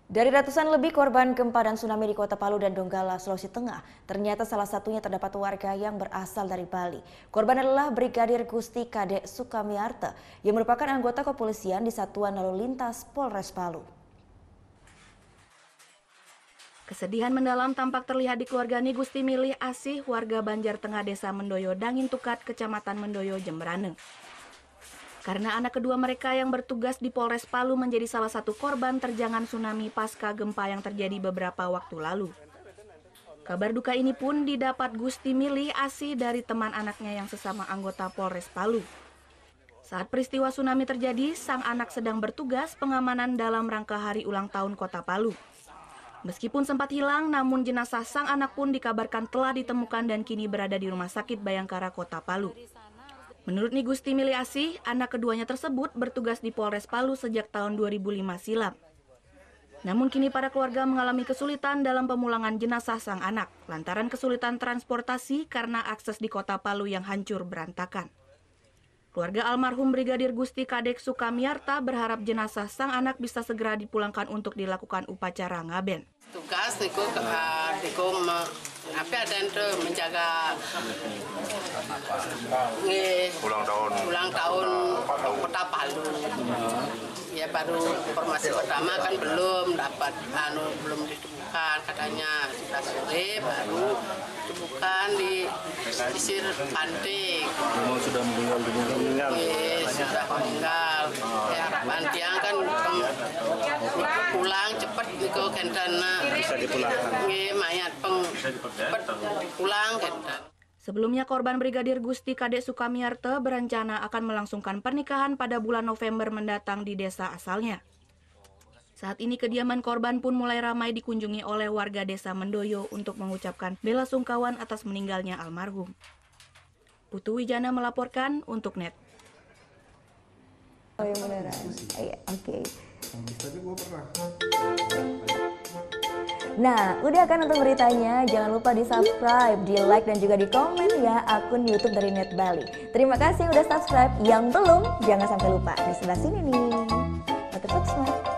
Dari ratusan lebih korban gempa dan tsunami di Kota Palu dan Donggala, Sulawesi Tengah, ternyata salah satunya terdapat warga yang berasal dari Bali. Korban adalah Brigadir Gusti Kadek Sukamiarta yang merupakan anggota kepolisian di Satuan Lalu Lintas Polres Palu. Kesedihan mendalam tampak terlihat di keluarga Gusti Milih Asih, warga Banjar Tengah Desa Mendoyo, Dangin Tukat, Kecamatan Mendoyo, Jemberane. Karena anak kedua mereka yang bertugas di Polres Palu menjadi salah satu korban terjangan tsunami pasca gempa yang terjadi beberapa waktu lalu. Kabar duka ini pun didapat Gusti Milih Asih dari teman anaknya yang sesama anggota Polres Palu. Saat peristiwa tsunami terjadi, sang anak sedang bertugas pengamanan dalam rangka hari ulang tahun Kota Palu. Meskipun sempat hilang, namun jenazah sang anak pun dikabarkan telah ditemukan dan kini berada di Rumah Sakit Bayangkara Kota Palu. Menurut Gusti Milih Asih, anak keduanya tersebut bertugas di Polres Palu sejak tahun 2005 silam. Namun kini para keluarga mengalami kesulitan dalam pemulangan jenazah sang anak, lantaran kesulitan transportasi karena akses di Kota Palu yang hancur berantakan. Keluarga almarhum Brigadir Gusti Kadek Sukamiarta berharap jenazah sang anak bisa segera dipulangkan untuk dilakukan upacara ngaben. Tugas ada untuk menjaga ulang tahun Kota Palu. Ya baru informasi pertama kan belum dapat, belum ditemukan, katanya sudah sore baru ditemukan di pesisir pantai. Memang sudah meninggal dunia. Sudah meninggal. Ya harapan tiang kan pulang cepat ke Kendana. Bisa dipulangkan. Mayat cepat pulang Kendana. Sebelumnya korban Brigadir Gusti Kadek Sukamiarta berencana akan melangsungkan pernikahan pada bulan November mendatang di desa asalnya. Saat ini kediaman korban pun mulai ramai dikunjungi oleh warga desa Mendoyo untuk mengucapkan bela sungkawan atas meninggalnya almarhum. Putu Wijana melaporkan untuk NET. Oh yang beneran? Oke. Nah, udah kan untuk beritanya? Jangan lupa di-subscribe, di-like, dan juga di-komen ya akun YouTube dari Net Bali. Terima kasih udah subscribe. Yang belum, jangan sampai lupa. Di sebelah sini nih. Tetap smart.